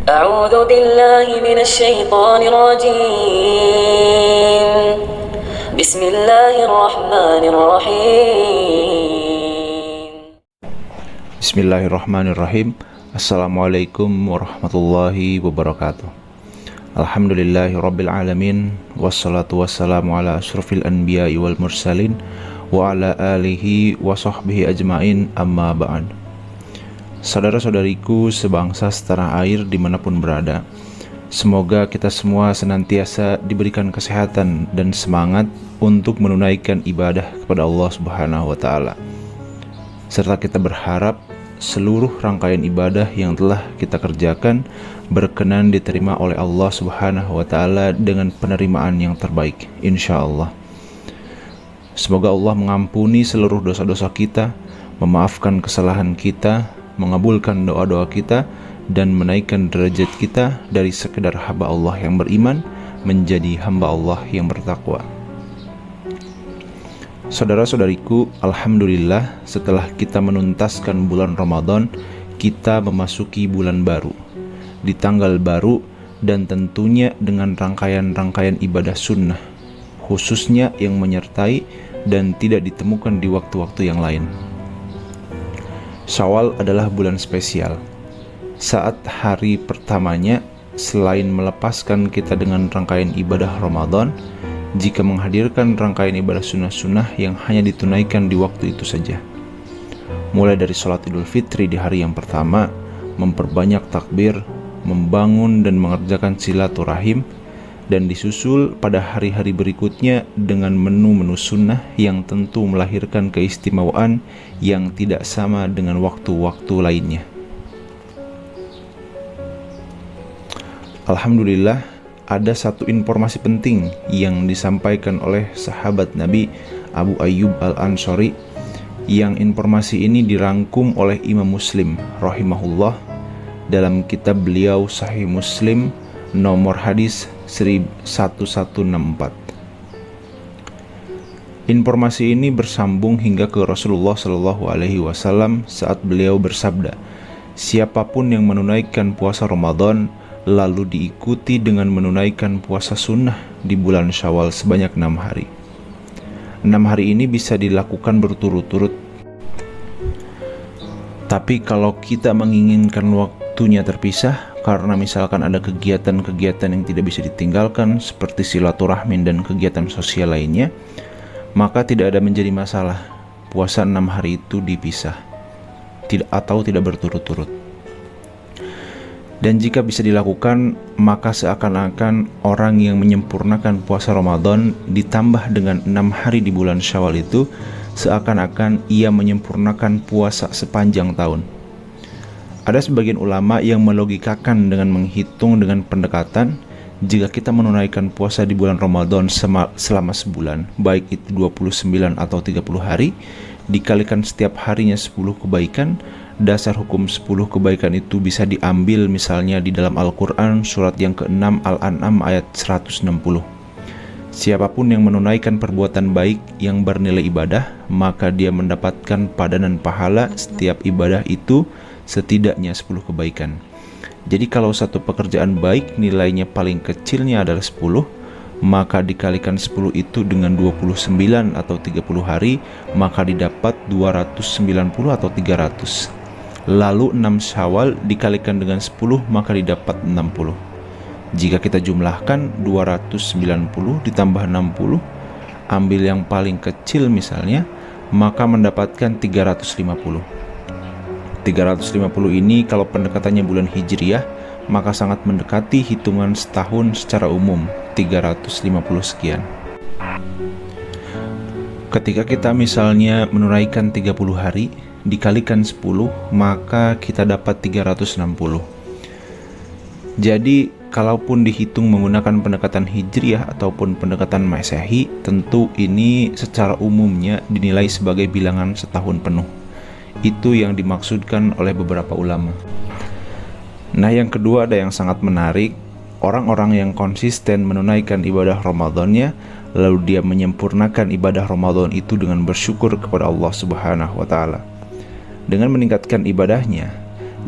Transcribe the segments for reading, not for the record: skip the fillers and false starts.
أعوذ بالله من الشيطان الرجيم بسم الله الرحمن الرحيم Bismillahirrahmanirrahim. Assalamualaikum warahmatullahi wabarakatuh. Alhamdulillahirabbil alamin, wassalatu wassalamu ala asyrofil anbiya'i wal mursalin wa ala alihi wa sahbihi ajmain, amma ba'd. Saudara-saudariku sebangsa setanah air dimanapun berada, semoga kita semua senantiasa diberikan kesehatan dan semangat untuk menunaikan ibadah kepada Allah Subhanahu wa Ta'ala, serta kita berharap seluruh rangkaian ibadah yang telah kita kerjakan berkenan diterima oleh Allah Subhanahu wa Ta'ala dengan penerimaan yang terbaik, insyaallah. Semoga Allah mengampuni seluruh dosa-dosa kita, memaafkan kesalahan kita, mengabulkan doa-doa kita, dan menaikkan derajat kita dari sekedar hamba Allah yang beriman menjadi hamba Allah yang bertakwa. Saudara-saudariku, alhamdulillah setelah kita menuntaskan bulan Ramadan, kita memasuki bulan baru, di tanggal baru, dan tentunya dengan rangkaian-rangkaian ibadah sunnah, khususnya yang menyertai dan tidak ditemukan di waktu-waktu yang lain. Syawal adalah bulan spesial. Saat hari pertamanya, selain melepaskan kita dengan rangkaian ibadah Ramadan, jika menghadirkan rangkaian ibadah sunnah-sunnah yang hanya ditunaikan di waktu itu saja. Mulai dari sholat Idul Fitri di hari yang pertama, memperbanyak takbir, membangun dan mengerjakan silaturahim, dan disusul pada hari-hari berikutnya dengan menu-menu sunnah yang tentu melahirkan keistimewaan yang tidak sama dengan waktu-waktu lainnya. Alhamdulillah, ada satu informasi penting yang disampaikan oleh sahabat Nabi Abu Ayyub Al-Ansari, yang informasi ini dirangkum oleh Imam Muslim rahimahullah dalam kitab beliau Sahih Muslim nomor hadis 1164. Informasi ini bersambung hingga ke Rasulullah SAW saat beliau bersabda, siapapun yang menunaikan puasa Ramadan lalu diikuti dengan menunaikan puasa sunnah di bulan Syawal sebanyak 6 hari. 6 hari ini bisa dilakukan berturut-turut. Tapi kalau kita menginginkan waktunya terpisah, karena misalkan ada kegiatan-kegiatan yang tidak bisa ditinggalkan seperti silaturahmi dan kegiatan sosial lainnya, maka tidak ada menjadi masalah puasa 6 hari itu dipisah atau tidak berturut-turut. Dan jika bisa dilakukan, maka seakan-akan orang yang menyempurnakan puasa Ramadan ditambah dengan 6 hari di bulan Syawal itu seakan-akan ia menyempurnakan puasa sepanjang tahun. Ada sebagian ulama yang melogikakan dengan menghitung dengan pendekatan, jika kita menunaikan puasa di bulan Ramadan selama sebulan, baik itu 29 atau 30 hari, dikalikan setiap harinya 10 kebaikan, dasar hukum 10 kebaikan itu bisa diambil misalnya di dalam Al-Quran surat yang ke-6 Al-An'am ayat 160. Siapapun yang menunaikan perbuatan baik yang bernilai ibadah, maka dia mendapatkan padanan pahala setiap ibadah itu setidaknya 10 kebaikan. Jadi kalau satu pekerjaan baik nilainya paling kecilnya adalah 10, maka dikalikan 10 itu dengan 29 atau 30 hari, maka didapat 290 atau 300. Lalu 6 Syawal dikalikan dengan 10, maka didapat 60. Jika kita jumlahkan 290 ditambah 60, ambil yang paling kecil misalnya, maka mendapatkan 350. 350 ini kalau pendekatannya bulan Hijriyah, maka sangat mendekati hitungan setahun secara umum, 350 sekian. Ketika kita misalnya menunaikan 30 hari, dikalikan 10, maka kita dapat 360. Jadi, kalaupun dihitung menggunakan pendekatan Hijriyah ataupun pendekatan Masehi, tentu ini secara umumnya dinilai sebagai bilangan setahun penuh. Itu yang dimaksudkan oleh beberapa ulama. Nah, yang kedua ada yang sangat menarik, orang-orang yang konsisten menunaikan ibadah Ramadannya, lalu dia menyempurnakan ibadah Ramadan itu dengan bersyukur kepada Allah Subhanahu wa Ta'ala. Dengan meningkatkan ibadahnya,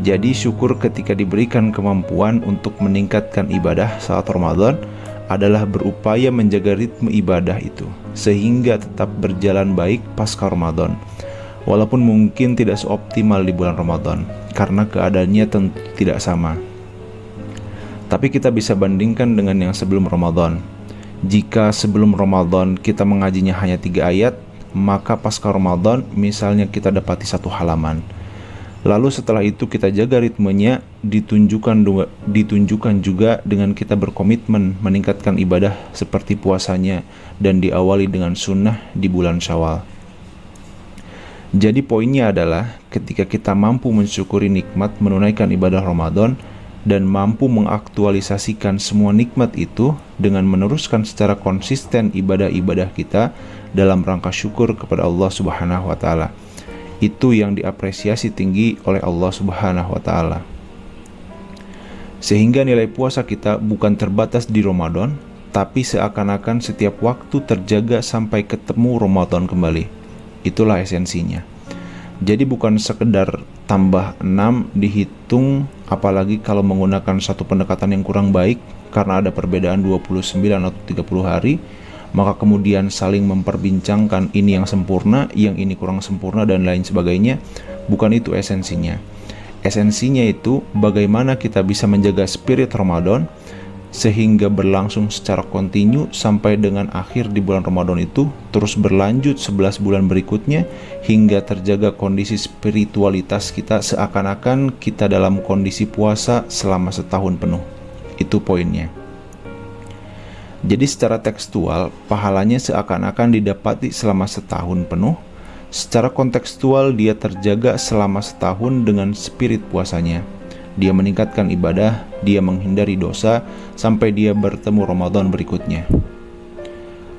Jadi syukur ketika diberikan kemampuan untuk meningkatkan ibadah saat Ramadan adalah berupaya menjaga ritme ibadah itu sehingga tetap berjalan baik pasca Ramadan. Walaupun mungkin tidak seoptimal di bulan Ramadan karena keadaannya tentu tidak sama. Tapi kita bisa bandingkan dengan yang sebelum Ramadan. Jika sebelum Ramadan kita mengajinya hanya 3 ayat, maka pasca Ramadan misalnya kita dapati 1 halaman. Lalu setelah itu kita jaga ritmenya, ditunjukkan juga dengan kita berkomitmen meningkatkan ibadah seperti puasanya dan diawali dengan sunnah di bulan Syawal. Jadi poinnya adalah ketika kita mampu mensyukuri nikmat menunaikan ibadah Ramadan dan mampu mengaktualisasikan semua nikmat itu dengan meneruskan secara konsisten ibadah-ibadah kita dalam rangka syukur kepada Allah Subhanahu wa taala. Itu yang diapresiasi tinggi oleh Allah Subhanahu wa taala. Sehingga nilai puasa kita bukan terbatas di Ramadan, tapi seakan-akan setiap waktu terjaga sampai ketemu Ramadan kembali. Itulah esensinya. Jadi bukan sekedar tambah 6 dihitung, apalagi kalau menggunakan satu pendekatan yang kurang baik karena ada perbedaan 29 atau 30 hari, maka kemudian saling memperbincangkan ini yang sempurna, yang ini kurang sempurna dan lain sebagainya. Bukan itu esensinya. Esensinya itu bagaimana kita bisa menjaga spirit Ramadan sehingga berlangsung secara kontinu sampai dengan akhir di bulan Ramadan itu, terus berlanjut 11 bulan berikutnya hingga terjaga kondisi spiritualitas kita seakan-akan kita dalam kondisi puasa selama setahun penuh. Itu poinnya. Jadi secara tekstual, pahalanya seakan-akan didapati selama setahun penuh. Secara kontekstual dia terjaga selama setahun dengan spirit puasanya. Dia meningkatkan ibadah, dia menghindari dosa, sampai dia bertemu Ramadan berikutnya.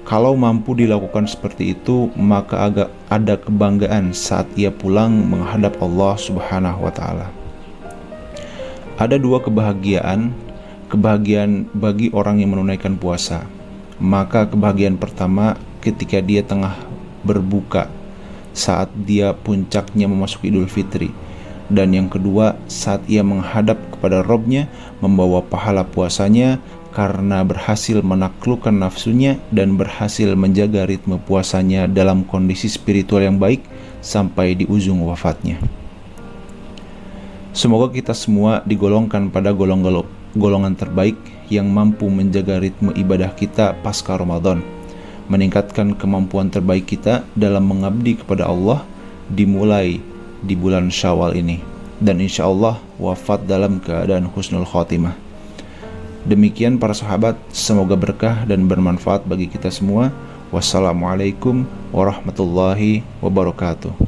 Kalau mampu dilakukan seperti itu, maka agak ada kebanggaan saat ia pulang menghadap Allah Subhanahu wa ta'ala. Ada 2 kebahagiaan bagi orang yang menunaikan puasa. Maka kebahagiaan pertama ketika dia tengah berbuka, saat dia puncaknya memasuki Idul Fitri. Dan yang kedua, saat ia menghadap kepada Robnya, membawa pahala puasanya karena berhasil menaklukkan nafsunya dan berhasil menjaga ritme puasanya dalam kondisi spiritual yang baik sampai di ujung wafatnya. Semoga kita semua digolongkan pada golongan terbaik yang mampu menjaga ritme ibadah kita pasca Ramadan, meningkatkan kemampuan terbaik kita dalam mengabdi kepada Allah dimulai di bulan Syawal ini, dan insya Allah wafat dalam keadaan husnul khotimah. Demikian para sahabat, semoga berkah dan bermanfaat bagi kita semua. Wassalamualaikum warahmatullahi wabarakatuh.